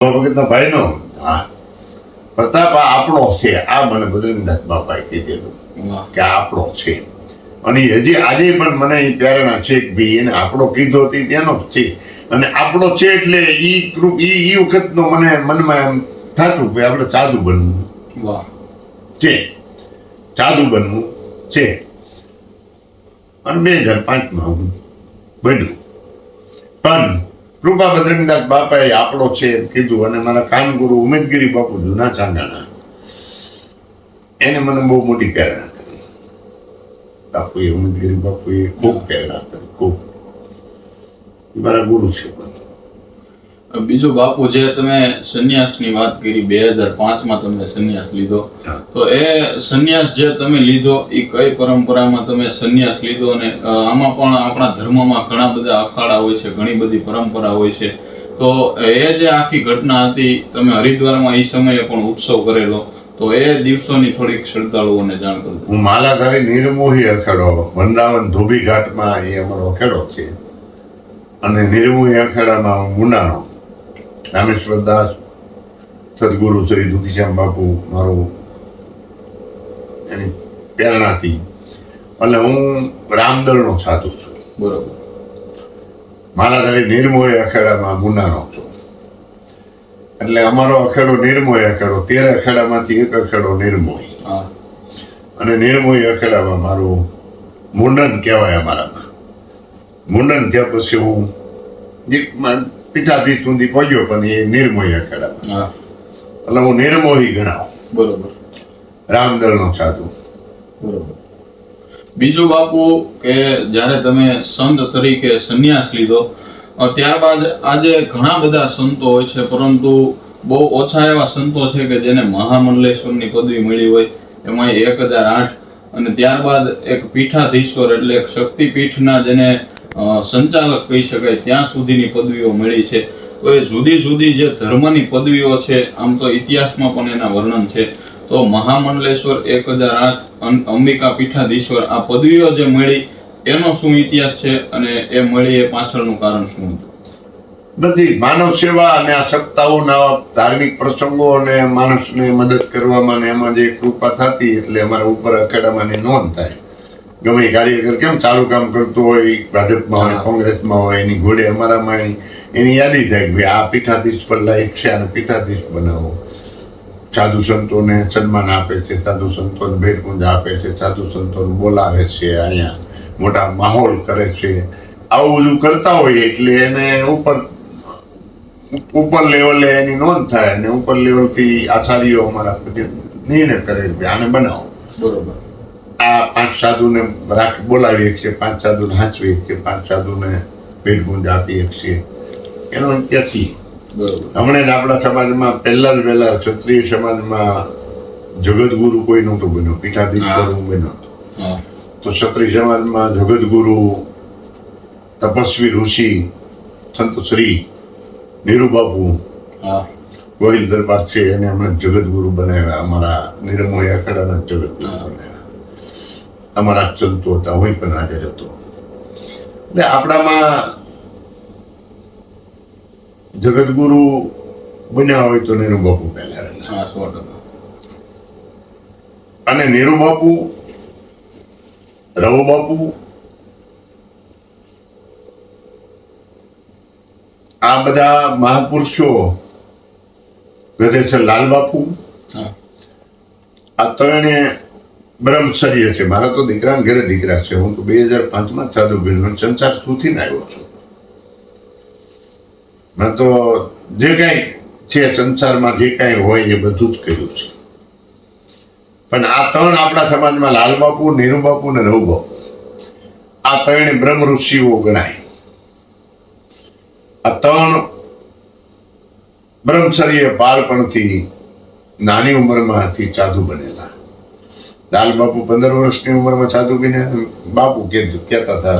વખતનો ભાઈ નો હા પ્રતાપ આ આપણો છે. આ મને બદ્રીનાથ બાપાએ કીધેલું કે આ આપણો છે. અને હજી આજે પણ મને એ પ્રેરણા છે કે ભાઈ એને આપણો કીધો હતી તેનો જ છે. અને આપણો છે એટલે ઈ વખતનો મને મનમાં એમ થતું કે આપણે સાધુ બનવું છે, સાધુ બનવું છે. અને 2005માં હું બન્યું. પણ કૃપા બદ્રીનાથ બાપાએ આપણો છે કીધું. અને મારા કાનગુરુ ઉમેદગીરી બાપુ જૂના ચાંગાણા એને મને બહુ મોટી પ્રેરણા કરી. બાપુએ ઉમેદગીરી બાપુએ ખૂબ પ્રેરણા કરી, ખૂબ. મારા ગુરુ છે. બીજું બાપુ, જે તમે સંન્યાસની વાત કરી, 2005માં તમે સંન્યાસ લીધો, તો એ સંન્યાસ જે તમે લીધો એ કઈ પરંપરામાં તમે સંન્યાસ લીધો? અને આમાં પણ આપણા ધર્મમાં ઘણા બધા અખાડા હોય છે, ઘણી બધી પરંપરા હોય છે. તો એ જે આખી ઘટના હતી, તમે હરિદ્વારમાં એ સમયે પણ ઉત્સવ કરેલો, તો એ દિવસોની થોડીક શ્રદ્ધાળુઓને જાણ કરજો. હું માલાધારી નિર્મોહી અખાડો વૃંદાવન ધોબી ઘાટમાં એ અમારો અખાડો છે. અને નિર્મોહી અખાડામાં મુંડાણો રામેશ્વર દાસ સદગુરુ શ્રી દુખીશ્યામ બાપુ મારું એની પ્રેરણાથી. એટલે હું રામદળનો સાધુ છું. બરોબર. માલાધારી નિર્મોહી અખાડામાં મુંડાણો છું. એટલે અમારો અખાડો નિર્મોહી અખાડો, 13 અખાડામાંથી એક અખાડો નિર્મોહી. અને નિર્મોહી અખાડામાં મારું મુંડન કહેવાય. અમારામાં મુંડન થયા પછી હું પીઠાધીશ સુધી પહોંચ્યો, પણ એ નિર્મોહી અખાડામાં. એટલે હું નિર્મોહી ગણાવ. બરોબર. રામદળનો સાધુ. બરોબર. બીજું બાપુ, કે જ્યારે તમે સંત તરીકે સંન્યાસ લીધો, ત્યારબાદ આજે ઘણા બધા સંતો હોય છે, પરંતુ બહુ ઓછા એવા સંતો છે કે જેને મહામંડલેશ્વરની પદવી મળી હોય. એમાં 1008. અને ત્યારબાદ એક પીઠાધીશ્વર એટલે એક શક્તિપીઠના જેને સંચાલક કહી શકાય ત્યાં સુધીની પદવીઓ મળી છે. તો એ જુદી જુદી જે ધર્મની પદવીઓ છે, આમ તો ઇતિહાસમાં પણ એના વર્ણન છે. તો મહામંડલેશ્વર, 1008, અંબિકા પીઠાધીશ્વર, આ પદવીઓ જે મળી એનો શું ઇતિહાસ છે? અને એ મળી એ પાછળનું કારણ શું હતું? બધી માનવ સેવા અને આ સપ્તાહોના ધાર્મિક પ્રસંગો અને માણસને મદદ કરવામાં એમાં જે કૃપા થતી, એટલે અમારા ઉપર અખાડામાં નોંધ થાય. ગમે કાર્યકર કેમ સારું કામ કરતું હોય, ભાજપમાં હોય, કોંગ્રેસમાં હોય, એની ઘોડે અમારામાં એની યાદી થાય કે ભાઈ આ પીઠાધીશ પર લાયક છે, અને પીઠાધીશ બનાવો. સાધુ સંતોને સન્માન આપે છે, સાધુ સંતોને ભેટકુંજ આપે છે, સાધુ સંતોને બોલાવે છે, અહીંયા મોટા માહોલ કરે છે. આવું બધું કરતા હોય એટલે એને ઉપર લેવલે એની નોંધ થાય. અને ઉપર લેવલથી આચાર્યો અમારા નિર્ણય કરે કે આને બનાવો. બરોબર. આ 5 સાધુને બોલાવી શકીએ, 5 સાધુને હાંચવી શકીએ, 5 સાધુને ભેટકુંજ આપી શકીએ. એનો ત્યાંથી હમણાં જ આપણા સમાજમાં પહેલા જ વહેલા ક્ષત્રિય સમાજમાં જગતગુરુ કોઈ નહોતું બન્યું, પીઠાધીશ્વર હું બન્યો હતો. તો ક્ષત્રિય સમાજમાં જગતગુરુ તપસ્વી ઋષિ સંત શ્રી નીરુબાપુ ગોહિલ દરબાર છે, એને હમણાં જગતગુરુ બનાવ્યા. અમારા નિર્મોહી અખાડાના જગતગુરુ બનાવ્યા. અમારા સંતો હતા, હું પણ હાજર હતો. એટલે આપણામાં જગતગુરુ બન્યા હોય તો નીરુબાપુ પહેલા. અને નીરુબાપુ, રવુબાપુ, આ બધા મહાપુરુષો, ગધેસર લાલબાપુ, આ ત્રણે બ્રહ્મચર્ય છે. મારા તો દીકરાને ઘરે દીકરા છે. હું તો 2005માં સાધુ બન્યો, સંસાર સુથી આવ્યો છું. મેં તો જે કાંઈ છે સંસારમાં, જે કાંઈ હોય એ બધું જ કર્યું છે. પણ આ ત્રણ આપણા સમાજમાં લાલબાપુ, નીરુબાપુ ને રવુબાપુ, આ ત્રણે બ્રહ્મ ઋષિઓ ગણાય. આ ત્રણ બ્રહ્મચર્ય બાળપણથી નાની ઉંમરમાંથી સાધુ બનેલા. લાલબાપુ 15 વર્ષની ઉંમરમાં સાધુ બન્યા. બાપુ કહેતા હતા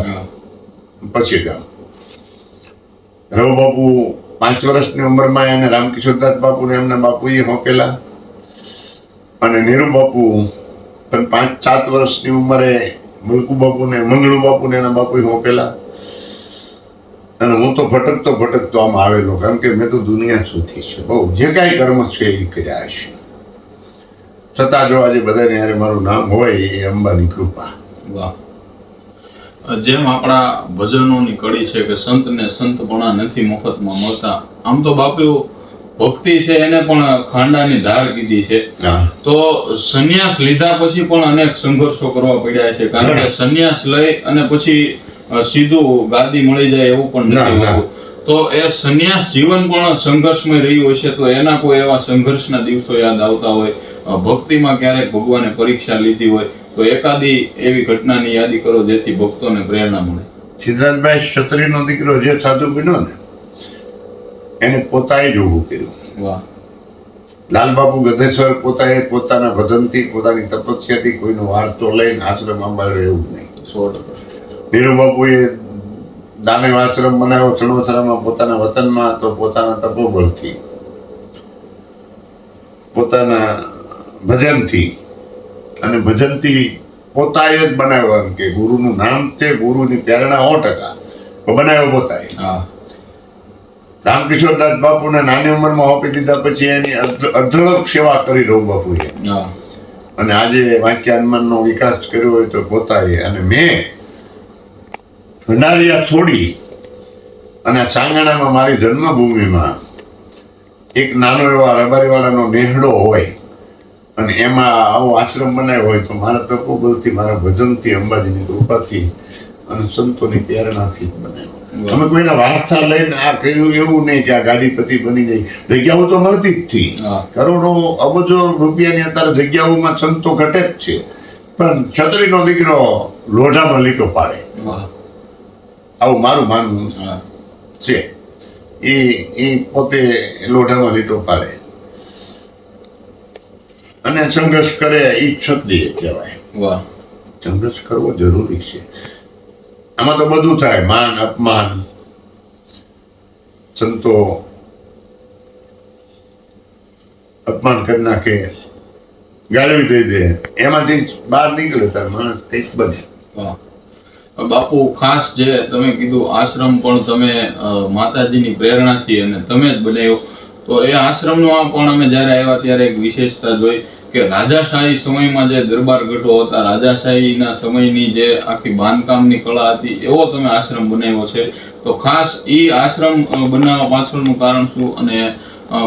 પછી ગામ. રવુબાપુ 5 વર્ષની ઉંમરમાં એને રામકિશોરદાસ બાપુને એમના બાપુએ હોંકેલા. અને નીરુબાપુ પણ 5-7 વર્ષની ઉંમરે મંગળુ બાપુને એના બાપુએ હોંકેલા. અને હું તો ભટકતો આમ આવેલો, કારણ કે મેં તો દુનિયા સુથી છે બહુ, જે કાંઈ કર્મ છે એ કર્યા છે. છતાં જો આજે બધાને યારે મારું નામ હોય એ અંબાની કૃપા. વાહ. જેમ આપણા ભજનોની કડી છે કે સંતને સંતપણા નથી મફતમાં મળતા, આમ તો બાપુ ભક્તિ છે એને પણ ખાંડાની ધાર કીધી છે. તો સંન્યાસ લીધા પછી પણ અનેક સંઘર્ષો કરવા પડ્યા છે, કારણ કે સંન્યાસ લઈ અને પછી સીધું ગાદી મળી જાય એવું પણ નથી હોતું. તો એ સંન્યાસ જીવન પણ સંઘર્ષમય રહ્યું હશે, તો એના કોઈ એવા સંઘર્ષના દિવસો યાદ આવતા હોય, ભક્તિમાં ક્યારેક ભગવાને પરીક્ષા લીધી હોય, તો એકાદી એવી ઘટનાની યાદી કરો જેથી ભક્તોને પ્રેરણા મળે. સિદ્ધરાજભાઈ ક્ષત્રિયનો દીકરો જે સાધુ બન્યો ને એને પોતાએ જ ઊભું કર્યું. વાહ. લાલબાપુ ગધેશ્વર પોતાએ પોતાના ભજનથી, પોતાની તપસ્યાથી કોઈનો વારસો લઈને આશ્રમ સંભાળ્યો એવું નહીં. 100%. નીરુબાપુએ દાનવ આશ્રમ બનાવ્યો ચણોસરામાં પોતાના વતનમાં, તો પોતાના તપોબળથી, પોતાના ભજનથી, અને ભજનથી પોતાએ જ બનાવ્યો. એમ કે ગુરુનું નામ છે, ગુરુની પ્રેરણા 100%, બનાવ્યો પોતાએ. રામકિશોરદાસ બાપુને નાની ઉંમરમાં આપી દીધા પછી એની અઢળક સેવા કરી રહું બાપુએ. અને આજે વાંક્ય હનુમાનનો વિકાસ કર્યો હોય તો પોતાએ. અને મેં ભંડારિયા છોડી અને સાંગાણામાં મારી જન્મભૂમિમાં એક નાનો એવા રબારીવાળાનો નેહડો હોય અને એમાં આવો આશ્રમ બનાવ્યો હોય તો મારા તપોબળથી, મારા ભજનથી, અંબાજીની કૃપાથી અને સંતોની પ્રેરણાથી બનાવ્યો. અમે કોઈના વારસા લઈને આ કર્યું એવું નહીં કે આ ગાદીપતિ બની જાય. જગ્યાઓ તો મળતી જ હતી, કરોડો અબજો રૂપિયાની અત્યારે જગ્યાઓમાં સંતો ઘટે જ છે, પણ ક્ષત્રિયનો દીકરો લોઢામાં લીટો પાડે, આવું મારું માનવું છે. એ પોતે લોઢામાં લીટો પાડે અને સંઘર્ષ કરે, એ ક્ષત્રિય કહેવાય. સંઘર્ષ કરવો જરૂરી છે. આમાં તો બધું થાય, માન અપમાન, સંતો અપમાન કરી નાખે, ગાળી દઈ દે, એમાંથી બહાર નીકળે ત્યારે માણસ કંઈક બને. બાપુ ખાસ જે તમે કીધું આશ્રમ પણ તમે માતાજીની પ્રેરણાથી અને તમે જ બનાવ્યો, તો એ આશ્રમનો પણ અમે જ્યારે આવ્યા ત્યારે એક વિશેષતા જોઈ કે રાજાશાહી સમયમાં જે દરબાર ગઢો હતા, રાજાશાહીના સમયની જે આખી બાંધકામની કળા હતી, એવો તમે આશ્રમ બનાવ્યો છે. તો ખાસ એ આશ્રમ બનાવવા પાછળનું કારણ શું, અને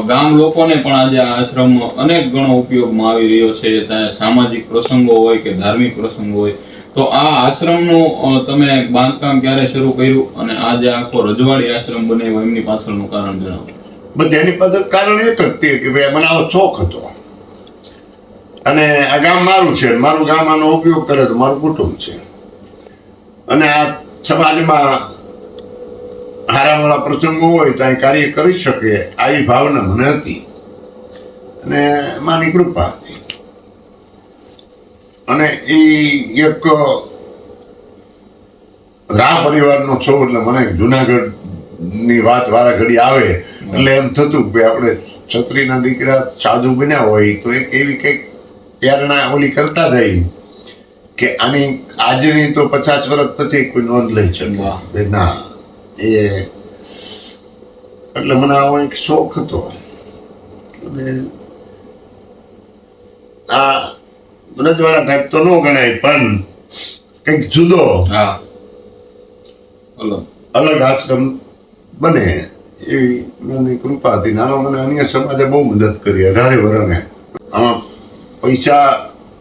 ગામ લોકોને પણ આજે આ આશ્રમ અનેક ગણો ઉપયોગમાં આવી રહ્યો છે, ત્યાં સામાજિક પ્રસંગો હોય કે ધાર્મિક પ્રસંગો હોય, તો આ આશ્રમનું તમે બાંધકામ ક્યારે શરૂ કર્યું અને આ જે આખો રજવાડી આશ્રમ બનાવ્યો એમની પાછળનું કારણ જણાવો. બધે એની પાછળ કારણ એક જ તે કે ભાઈ મને આવો શોખ હતો અને આ ગામ મારું છે, મારું ગામ આનો ઉપયોગ કરે તો મારું કુટુંબ છે, અને આ સમાજમાં હારાવાળા પ્રસંગો હોય તો અહીં કાર્ય કરી શકે આવી ભાવના મને હતી અને માની કૃપા હતી. અને એ એક રાહ પરિવારનો છો એટલે મને જુનાગઢની વાત વારા ઘડી આવે એટલે એમ થતું કે આપણે ક્ષત્રિયના દીકરા સાધુ બન્યા હોય તો એક એવી કંઈક પ્રેરણા ઓલી કરતા જાય કે આની આજની તો 50 વર્ષ પછી કોઈ નોંધ લઈ શકે ના. એ એટલે મને આવો એક શોખ હતો અને આ રજવાડા ટાઈપ તો ન ગણાય પણ કંઈક જુદો અલગ આશ્રમ બને એવી મને કૃપા હતી. નાનો મને અન્ય સમાજે બહુ મદદ કરી. 18 વર્ષે આમાં પૈસા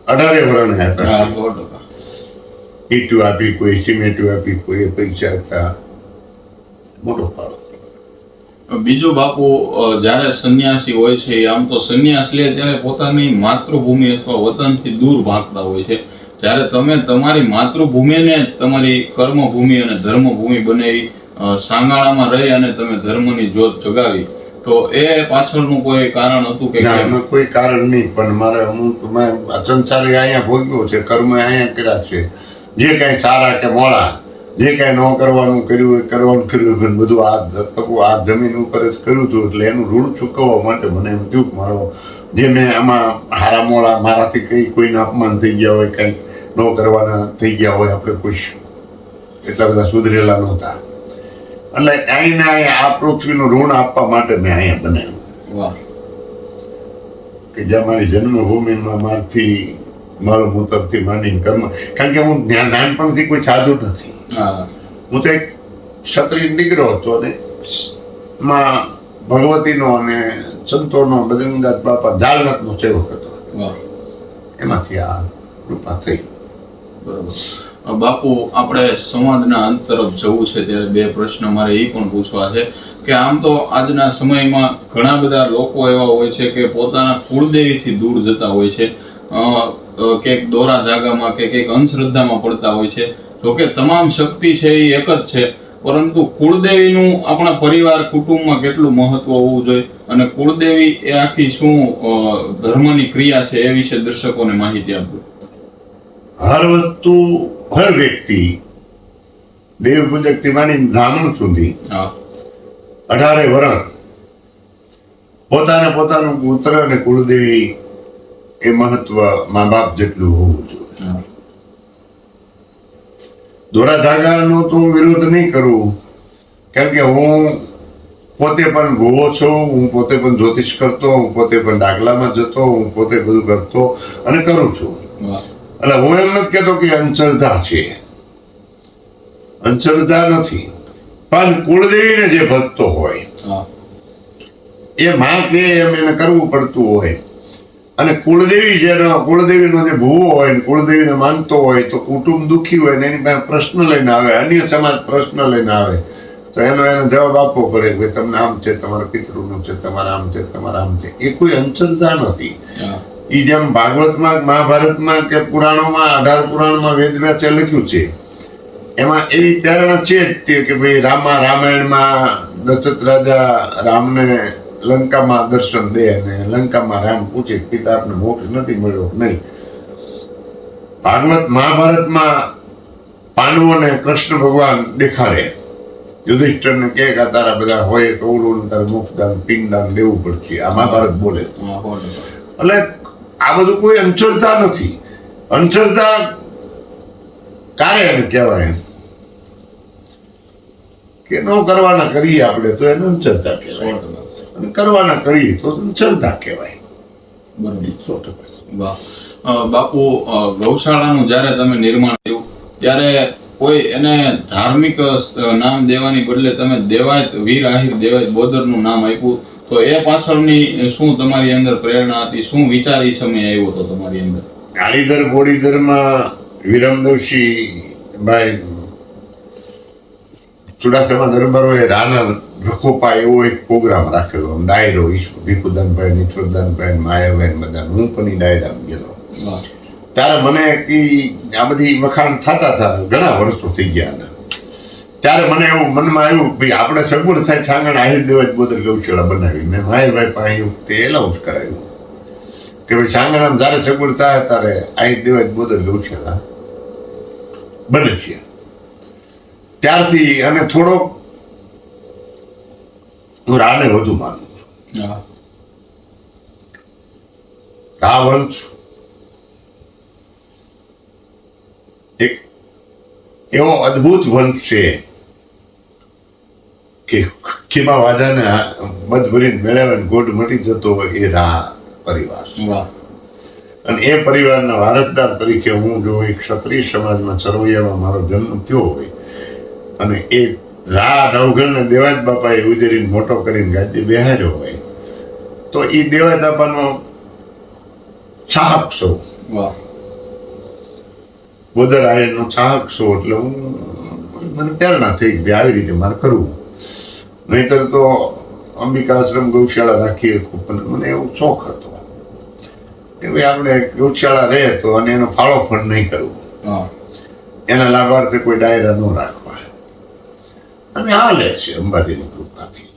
18 વર્ષે આપ્યા, ઈટું આપી, કોઈ સિમેન્ટું આપી, કોઈ પૈસા આપ્યા, મોટો ફાળો. બીજું બાપુ, જ્યારે સંન્યાસી હોય છે, આમ તો સંન્યાસ લે ત્યારે પોતાની માતૃભૂમિ અથવા વતનથી દૂર ભાગતા હોય છે. જ્યારે તમે તમારી માતૃભૂમિને તમારી કર્મભૂમિ અને ધર્મભૂમિ બનાવી, સાંગાણામાં રહી અને તમે ધર્મની જ્યોત જગાવી, તો એ પાછળનું કોઈ કારણ હતું કે? કોઈ કારણ નહીં, પણ મારે અમુક સંસારી અહીંયા ભોગ્યો છે, કર્મ અહીંયા કર્યા છે, જે કાંઈ સારા કે મોડા, જે કાંઈ ન કરવાનું કર્યું પણ બધું આ જમીન ઉપર જ કર્યું હતું. એટલે એનું ઋણ ચૂકવવા માટે મને એમ થયું કે મારો જે મેં આમાં હારા મોડા મારાથી કંઈ કોઈના અપમાન થઈ ગયા હોય, કંઈક ન કરવાના થઈ ગયા હોય, આપણે કોઈ એટલા બધા સુધરેલા નહોતા, એટલે અહીંને અહીં આ પૃથ્વીનું ઋણ આપવા માટે મેં અહીંયા બનાવ્યું વાહ કે જ્યાં મારી જન્મભૂમિમાં મારથી મળમૂતરથી માંડીને કર્મ, કારણ કે હું નાનપણથી કોઈ સાધુ નથી. હા હું તો એક ક્ષત્રિય દીકરો હતો અને માં ભગવતીનો અને સંતોનો બદ્રીનાથ બાપા જાલનાથનો સેવક હતો. વાહ એમાંથી આ કૃપા થઈ. બરોબર. બાપુ, આપણે સંવાદના અંત તરફ જવું છે ત્યારે બે પ્રશ્ન મારે એ પણ પૂછવા છે કે આમ તો આજના સમયમાં ઘણા બધા લોકો એવા હોય છે કે પોતાના કુળદેવીથી દૂર જતા હોય છે, ક્યાંક દોરા ધાગામાં કે ક્યાંક અંધશ્રદ્ધામાં પડતા હોય છે. જોકે તમામ શક્તિ છે એ એક જ છે, પરંતુ કુળદેવીનું આપણા પરિવાર કુટુંબમાં કેટલું મહત્વ હોવું જોઈએ અને કુળદેવી એ આખી શું ધર્મની ક્રિયા છે એ વિશે દર્શકોને માહિતી આપજો. હર વસ્તુ, હર વ્યક્તિ દેવ પૂજકથી માંડીને બ્રાહ્મણ સુધી હા 18 વર્ષ પોતાનું પુત્ર અને કુળદેવી એ મહત્વ મા બાપ જેટલું હોવું જોઈએ. હા દોરા ધાગાનો તો હું વિરોધ નહીં કરું, કારણ કે હું પોતે પણ ભૂવો છું, હું પોતે પણ જ્યોતિષ કરતો, હું પોતે પણ ડાકલામાં જતો, હું પોતે બધું કરતો અને કરું છું. વાહ એટલે હું એમ નથી કહેતો કે અંધશ્રદ્ધા છે, અંધશ્રદ્ધા નથી, પણ કુળદેવીને જે ભક્તો હોય હા એ માં કે એમ એને કરવું પડતું હોય. અને કુળદેવીનો જે ભૂવો હોય ને કુળદેવીને માનતો હોય તો કુટુંબ દુઃખી હોય ને એની પાસે પ્રશ્ન લઈને આવે, અન્ય સમાજ પ્રશ્ન લઈને આવે તો એનો જવાબ આપવો પડે કે તમને આમ છે, તમારા પિતૃનું છે, તમારા આમ છે, તમારા આમ છે. એ કોઈ અંધશ્રદ્ધા નથી. હા એ જેમ ભાગવતમાં, મહાભારતમાં કે પુરાણોમાં 18 પુરાણમાં વેદ વ્યાસે લખ્યું છે એમાં એવી પ્રેરણા છે જ તે કે ભાઈ રામાયણમાં દશરથ રાજા રામને લંકામાં દર્શન દે અને લંકામાં રામ પૂછે પિતા આપને મોક્ષ નથી મળ્યો નહીં. ભાગવત મહાભારતમાં પાંડવોને કૃષ્ણ ભગવાન દેખાડે, યુધિષ્ઠિરને કહે કે તારા બધા હોય કૌરવોને તારે મોક્ષદાન પિંડદાન દેવું પડશે. આ મહાભારત બોલે. એટલે આ બધું કોઈ અંધશ્રદ્ધા નથી. અંધશ્રદ્ધા કારે એને કહેવાય કે ન કરવાના કરીએ આપણે તો એને અંધશ્રદ્ધા કહેવાય, અને કરવાના કરીએ તો અંધશ્રદ્ધા કહેવાય. બરાબર. 100%. વાહ. બાપુ, ગૌશાળાનું જ્યારે તમે નિર્માણ થયું ત્યારે કોઈ એને ધાર્મિક નામ દેવાની બદલે તમે દેવાયત વીર આહિર દેવાયત બોદરનું નામ આપ્યું, તો એ પાછળની શું તમારી અંદર પ્રેરણા હતી, શું વિચાર એ સમય આવ્યો હતો તમારી અંદર? કાળીધર બોડીધરમાં વિરમદેવસિંહ ભાઈ ચુડાસમા દરબારોએ રાના રખોપા એવો એક પ્રોગ્રામ રાખેલો, ડાયરો, ભીખુદાનભાઈ, ઈશ્વરદાનભાઈ, માયાભાઈ બધા, હું પણ એ ડાયરામાં ગયેલો. ત્યારે મને આ બધી વખાણ થતા હતા, ઘણા વર્ષો થઈ ગયા. ત્યારે મને એવું મનમાં આવ્યું ભાઈ આપણે સગવડ થાય છાંગણ આહિર દેવાય બોદર ગૌશાળા બનાવી. મેં માયાભાઈ પાસે તે એલાઉન્સ કરાવ્યું કે ભાઈ છાંગણામાં જ્યારે સગવડ થાય ત્યારે આહિર દેવાય બોદર ગૌશાળા બને છે. ત્યારથી અને થોડોક હું રાને વધુ માનું છું. રા વંશ એક એવો અદ્ભુત વંશ છે કે ખીમા વાજાને મધ ભરીને મેળવે ગોઢ મટી જતો હોય એ રા પરિવાર છે. અને એ પરિવારના વારસદાર તરીકે હું જો એક ક્ષત્રિય સમાજમાં સરવૈયામાં મારો જન્મ થયો હોય અને એ રા નવઘણને દેવાજ બાપાએ ઉજેરીને મોટો કરીને ગાદી બેહાર્યો હોય તો એ દેવાજ બાપાનો ચાહક છું, બોદર આયરનો ચાહક છું. એટલે મને પ્રેરણા થઈ કે આવી રીતે મારે કરવું. નહીતર તો અંબિકા આશ્રમ ગૌશાળા રાખીએ, મને એવો શોખ હતો કે ભાઈ આપણે ગૌશાળા રહે તો અને એનો ફાળો ફંડ નહીં કરવું, એના લાભાર્થે કોઈ ડાયરા ન રાખવા, અને હાલે છે અંબાજીની કૃપાથી.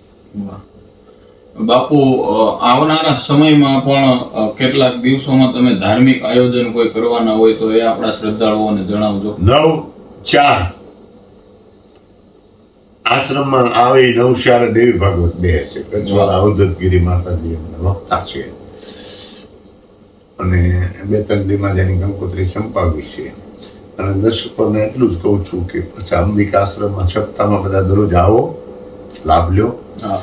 બાપુ, આવનારા સમયમાં પણ કેટલાક દિવસોમાં તમે ધાર્મિક આયોજન કોઈ કરવાના હોય તો એ આપણા શ્રદ્ધાળુઓને જણાવજો. 9/4 આશ્રમમાં આવે નવશાળા દેવી ભાગવત બે છે. કચ્છવાળા અવધૂતગીરી માતાજી એમના વક્તા છે અને 2-3 દીમાં જેની કંકોત્રી સંપાવી છે. અને દર્શકોને એટલું જ કહું છું કે પછી અંબિકા આશ્રમમાં સપ્તાહમાં બધા દરરોજ આવો લાભ લ્યો. હા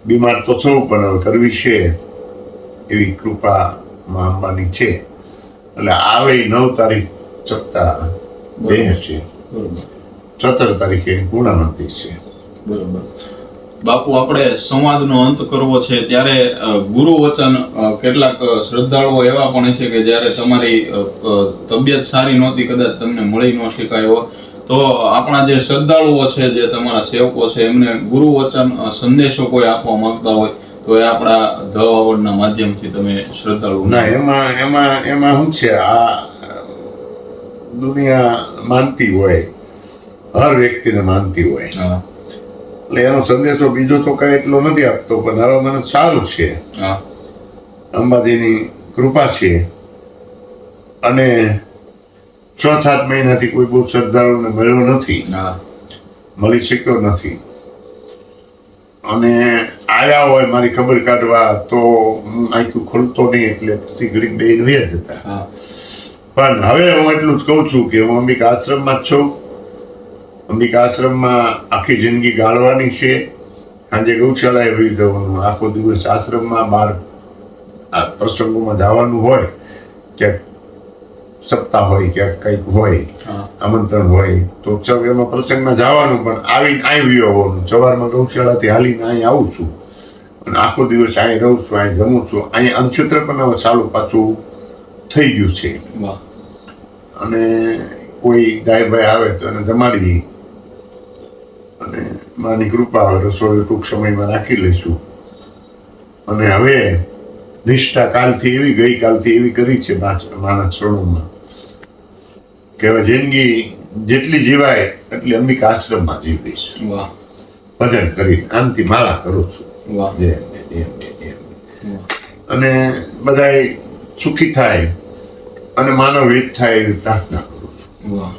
બીમાર તો સૌ પણ હવે કરવી છે એવી કૃપા માં અંબાની છે. એટલે આવે 9 તારીખ સપ્તાહ દેહ છે, બરોબર 17 તારીખે એની પૂર્ણાહુતિ છે. બરોબર. બાપુ, આપણે સંવાદનો અંત કરવો છે ત્યારે ગુરુ વચન કેટલાક શ્રદ્ધાળુઓ એવા પણ છે કે જ્યારે તમારી તબિયત સારી નહોતી, કદાચ તમને મળી ન શકાય હોય, તો આપણા જે શ્રદ્ધાળુઓ છે, જે તમારા સેવકો છે, એમને ગુરુ વચન સંદેશો કોઈ આપવા માંગતા હોય તો એ આપણા ધ વાવડના માધ્યમથી તમે શ્રદ્ધાળુ. ના, એમાં શું છે, આ દુનિયા માનતી હોય, હર વ્યક્તિને માનતી હોય, હા એટલે એનો સંદેશો બીજો તો કઈ એટલો નથી આપતો. પણ હવે મને સારું છે, હા અંબાજીની કૃપા છે, અને 6-7 મહિનાથી કોઈ બહુ શ્રદ્ધાળુને મળ્યો નથી, હા મળી શક્યો નથી. અને આવ્યા હોય મારી ખબર કાઢવા તો હું આંખું ખોલતો નહીં, એટલે પછી ઘડીક બેન વ્યા જતા. હા પણ હવે હું એટલું જ કહું છું કે હું અંબિકા આશ્રમમાં જ છું. અંબિકા આશ્રમમાં આખી જિંદગી ગાળવાની છે. સાંજે ગૌશાળાએ વહી જવાનું, આખો દિવસ આશ્રમમાં બહાર આ પ્રસંગોમાં જવાનું હોય, ક્યાંક સપ્તાહ હોય, ક્યાંક કંઈક હોય, હા આમંત્રણ હોય તો એમાં પ્રસંગમાં જવાનું. પણ આવીને અહીં વ્યો આવવાનું. સવારમાં ગૌશાળાથી હાલીને અહીં આવું છું અને આખો દિવસ અહીં રહું છું, અહીં જમું છું. અહીં અંક્ષેત્ર પણ હવે ચાલુ પાછું થઈ ગયું છે. વાહ. અને કોઈ ગાયભાઈ આવે તો એને જમાડીએ, અને માની કૃપા આવે રસોઈ ટૂંક સમયમાં રાખી લઈશું. અને હવે નિષ્ઠા કાલથી એવી, ગઈકાલથી એવી કરી છે માના ચરણોમાં કે હવે જિંદગી જેટલી જીવાય એટલી અંબિકા આશ્રમમાં જીવીશ. વાહ ભજન કરી આનથી માળા કરું છું. વાહ જય અંબે, જય અંબે, જય અંબે. અને બધાય સુખી થાય અને માનવ હિત થાય એવી પ્રાર્થના કરું છું. વાહ.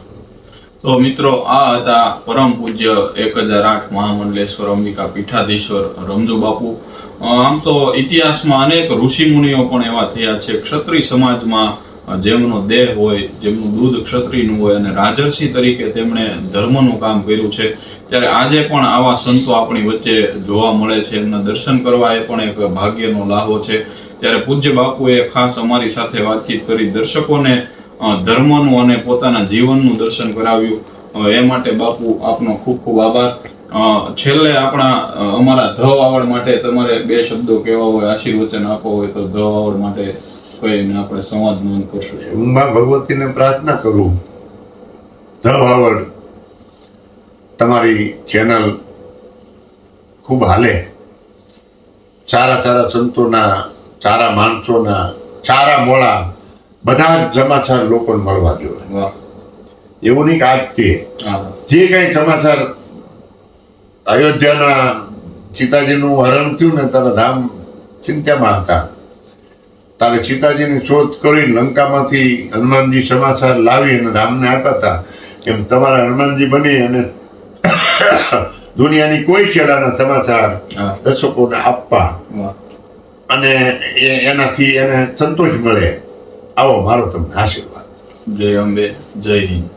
તો મિત્રો, આ હતા પરમ પૂજ્ય 1008 મહામંડલેશ્વર અંબિકા પીઠાધીશ્વર રમજુ બાપુ. આમ તો ઇતિહાસમાં અનેક ઋષિ મુનિઓ પણ એવા થયા છે. ક્ષત્રિય સમાજમાં જેમનો દેહ હોય, જેમનું દૂધ ક્ષત્રિયનું હોય, અને રાજર્ષિ તરીકે તેમણે ધર્મનું કામ કર્યું છે. ત્યારે આજે પણ આવા સંતો આપણી વચ્ચે જોવા મળે છે. એમના દર્શન કરવા એ પણ એક ભાગ્યનો લાહો છે. ત્યારે પૂજ્ય બાપુએ ખાસ અમારી સાથે વાતચીત કરી દર્શકોને ધર્મનું અને પોતાના જીવનનું દર્શન કરાવ્યું. એ માટે બાપુ, આપનો ખૂબ ખૂબ આભાર. છેલ્લે અમારા ધ વાવડ માટે તમારે 2 શબ્દો કહેવા હોય, આશીર્વચન આપવા હોય તો ધ વાવડ માટે કહીને આપણે સંવાદ નોંધ કરશું. હું માં ભગવતીને પ્રાર્થના કરું, ધ વાવડ તમારી ચેનલ ખૂબ હાલે, સારા સંતોના, સારા માણસોના, સારા મોળા બધા જ સમાચાર લોકોને મળવા દો. વાહ. એવું નહીં કે આજ તે હા જે કઈ સમાચાર અયોધ્યાના સીતાજીનું હરણ થયું ને, ત્યારે રામ ચિંતામાં હતા. તારે સીતાજીની શોધ કરી લંકામાંથી હનુમાનજી સમાચાર લાવી અને રામને આપ્યા હતા. એમ તમારા હનુમાનજી બની અને દુનિયાની કોઈ છેડાના સમાચાર દર્શકોને આપવા, અને એનાથી એને સંતોષ મળે. આવો મારો તમને આશીર્વાદ. જય અંબે, જય હિન્દ.